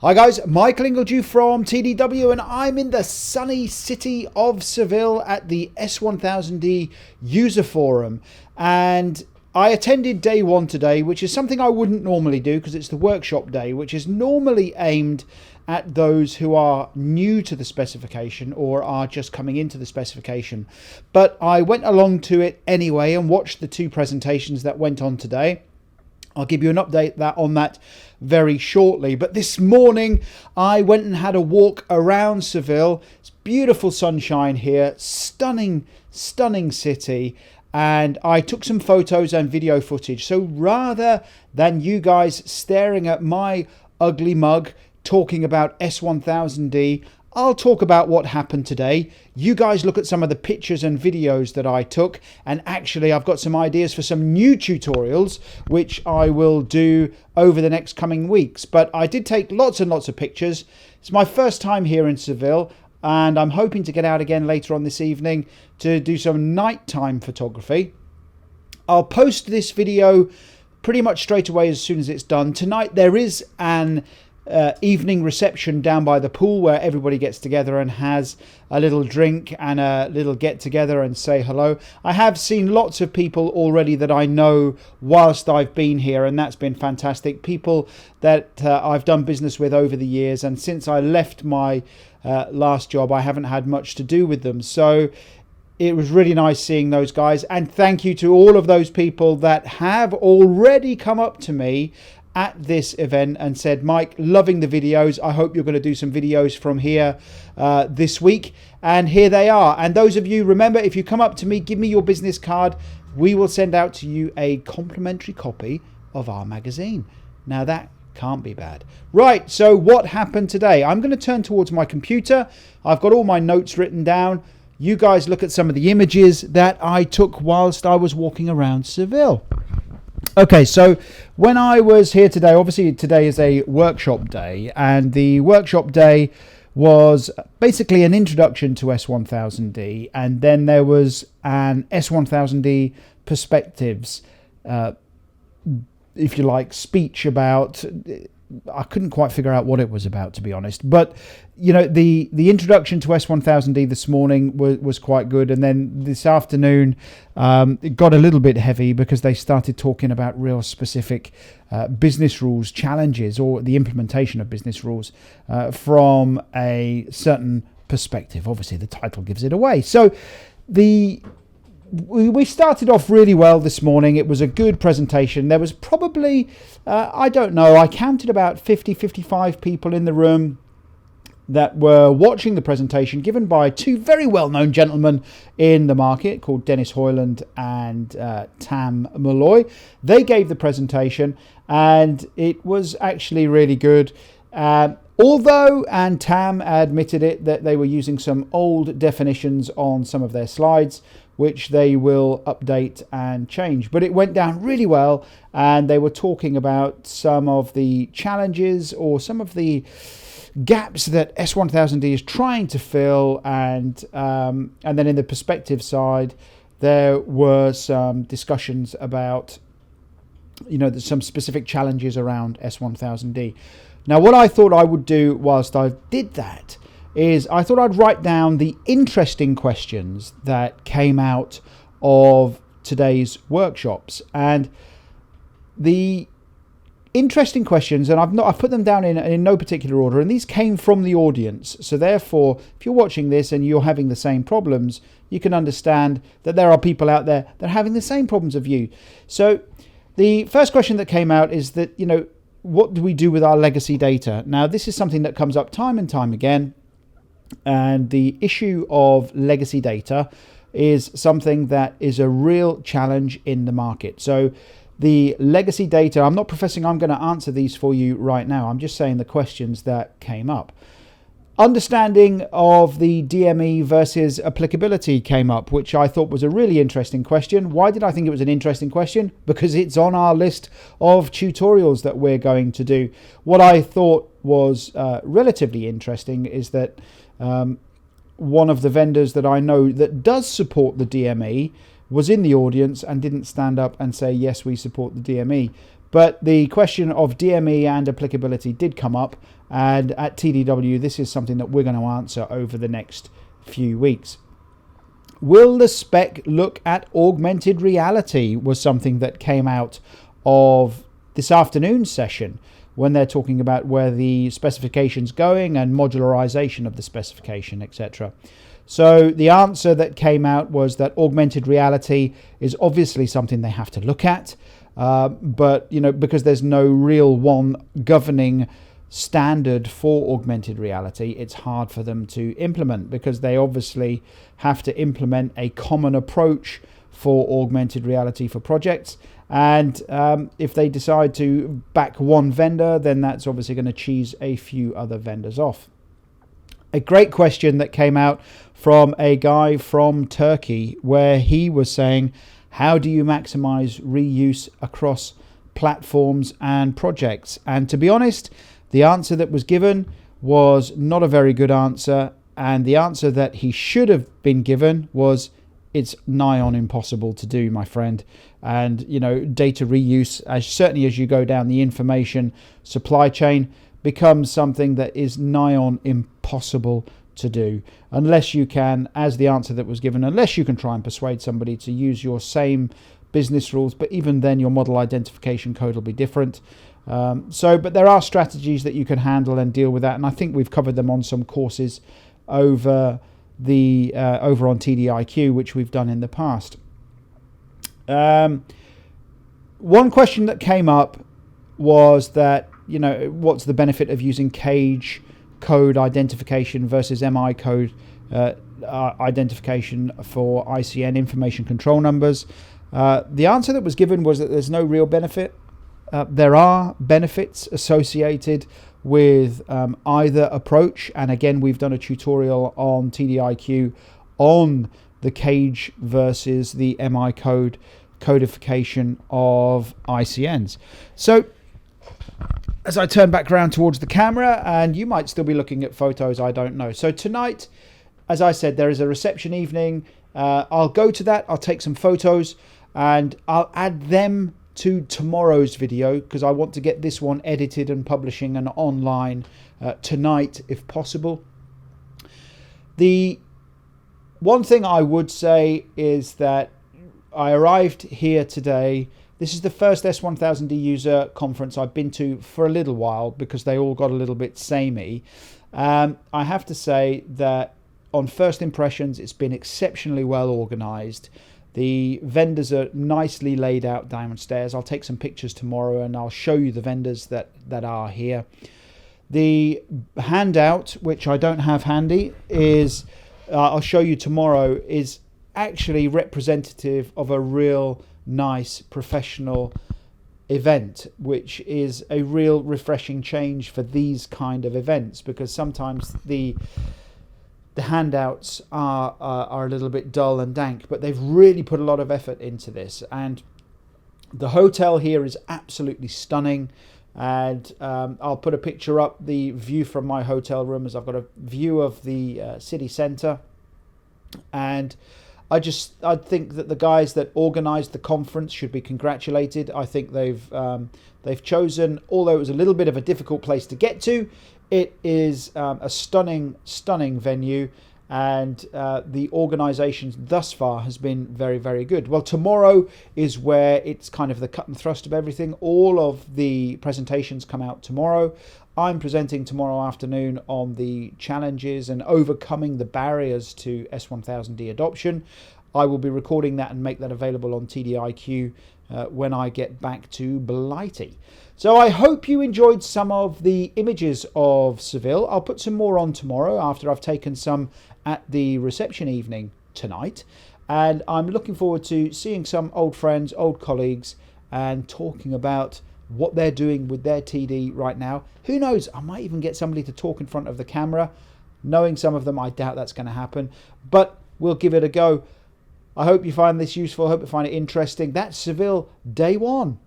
Hi guys, Michael Ingledew from TDW, and I'm in the sunny city of Seville at the S1000D User Forum, and I attended day one today, which is something I wouldn't normally do because it's the workshop day, which is normally aimed at those who are new to the specification or are just coming into the specification. But I went along to it anyway and watched the two presentations that went on today. I'll give you an update on that very shortly. But this morning I went and had a walk around Seville. It's beautiful sunshine here, stunning city, and I took some photos and video footage. So rather than you guys staring at my ugly mug talking about S1000D, I'll talk about what happened today. You guys look at some of the pictures and videos that I took, and actually I've got some ideas for some new tutorials which I will do over the next coming weeks. But I did take lots and lots of pictures. It's my first time here in Seville, and I'm hoping to get out again later on this evening to do some nighttime photography. I'll post this video pretty much straight away as soon as it's done. Tonight there is an evening reception down by the pool where everybody gets together and has a little drink and a little get together and say hello. I have seen lots of people already that I know whilst I've been here, and that's been fantastic. People that I've done business with over the years, and since I left my last job I haven't had much to do with them, so it was really nice seeing those guys. And thank you to all of those people that have already come up to me at this event and said, Mike, loving the videos. I hope you're going to do some videos from here this week. And here they are. And those of you, remember, if you come up to me, give me your business card. We will send out to you a complimentary copy of our magazine. Now that can't be bad. Right, so what happened today? I'm going to turn towards my computer. I've got all my notes written down. You guys look at some of the images that I took whilst I was walking around Seville. Okay, so when I was here today, obviously today is a workshop day, and the workshop day was basically an introduction to S1000D, and then there was an S1000D perspectives, if you like, speech about, I couldn't quite figure out what it was about, to be honest, but you know, the introduction to S1000D this morning was quite good, and then this afternoon it got a little bit heavy because they started talking about real specific business rules challenges, or the implementation of business rules from a certain perspective. Obviously the title gives it away. So we started off really well this morning. It was a good presentation. There was probably I don't know, I counted about 55 people in the room that were watching the presentation given by two very well-known gentlemen in the market called Dennis Hoyland and Tam Malloy. They gave the presentation and it was actually really good. Although, and Tam admitted it, that they were using some old definitions on some of their slides, which they will update and change. But it went down really well, and they were talking about some of the challenges or some of the gaps that S1000D is trying to fill, and then in the perspective side there were some discussions about, you know, some specific challenges around S1000D. Now what I thought I would do whilst I did that is I thought I'd write down the interesting questions that came out of today's workshops, and the interesting questions, and I've put them down in no particular order, and these came from the audience. So therefore, if you're watching this and you're having the same problems, you can understand that there are people out there that are having the same problems of you. So the first question that came out is that, you know, what do we do with our legacy data? Now, this is something that comes up time and time again, and the issue of legacy data is something that is a real challenge in the market. So the legacy data, I'm not professing I'm going to answer these for you right now. I'm just saying the questions that came up. Understanding of the DME versus applicability came up, which I thought was a really interesting question. Why did I think it was an interesting question? Because it's on our list of tutorials that we're going to do. What I thought was relatively interesting is that one of the vendors that I know that does support the DME was in the audience and didn't stand up and say, yes, we support the DME. But the question of DME and applicability did come up, and at TDW this is something that we're going to answer over the next few weeks. Will the spec look at augmented reality was something that came out of this afternoon's session when they're talking about where the specification's going and modularization of the specification, etc. So the answer that came out was that augmented reality is obviously something they have to look at, but because there's no real one governing standard for augmented reality, it's hard for them to implement, because they obviously have to implement a common approach for augmented reality for projects. And if they decide to back one vendor, then that's obviously going to cheese a few other vendors off. A great question that came out from a guy from Turkey, where he was saying, how do you maximize reuse across platforms and projects? And to be honest, the answer that was given was not a very good answer. And the answer that he should have been given was, it's nigh on impossible to do, my friend. And, data reuse, certainly as you go down the information supply chain, becomes something that is nigh on impossible to do, unless you can, as the answer that was given, unless you can try and persuade somebody to use your same business rules. But even then, your model identification code will be different. But there are strategies that you can handle and deal with that. And I think we've covered them on some courses over on TDIQ, which we've done in the past. One question that came up was that, what's the benefit of using cage code identification versus MI code identification for ICN, information control numbers? The answer that was given was that there's no real benefit. There are benefits associated with either approach, and again, we've done a tutorial on TDIQ on the cage versus the MI code codification of ICNs. So as I turn back around towards the camera, and you might still be looking at photos, I don't know. So tonight, as I said, there is a reception evening. I'll go to that, I'll take some photos, and I'll add them to tomorrow's video, because I want to get this one edited and publishing and online tonight if possible. The one thing I would say is that I arrived here today. This is the first S1000D user conference I've been to for a little while, because they all got a little bit samey. I have to say that on first impressions, it's been exceptionally well organized. The vendors are nicely laid out downstairs. I'll take some pictures tomorrow and I'll show you the vendors that are here. The handout, which I don't have handy, is I'll show you tomorrow, is actually representative of a real nice professional event, which is a real refreshing change for these kind of events, because sometimes the handouts are a little bit dull and dank, but they've really put a lot of effort into this. And the hotel here is absolutely stunning. And I'll put a picture up, the view from my hotel room, as I've got a view of the city centre. And I think that the guys that organised the conference should be congratulated. I think they've chosen, although it was a little bit of a difficult place to get to, it is a stunning venue, and the organisation thus far has been very, very good. Well, tomorrow is where it's kind of the cut and thrust of everything. All of the presentations come out tomorrow. I'm presenting tomorrow afternoon on the challenges and overcoming the barriers to S1000D adoption. I will be recording that and make that available on TDIQ when I get back to Blighty. So I hope you enjoyed some of the images of Seville. I'll put some more on tomorrow after I've taken some at the reception evening tonight. And I'm looking forward to seeing some old friends, old colleagues, and talking about what they're doing with their TD right now. Who knows, I might even get somebody to talk in front of the camera. Knowing some of them, I doubt that's going to happen, but we'll give it a go. I hope you find this useful. I hope you find it interesting. That's Seville Day 1.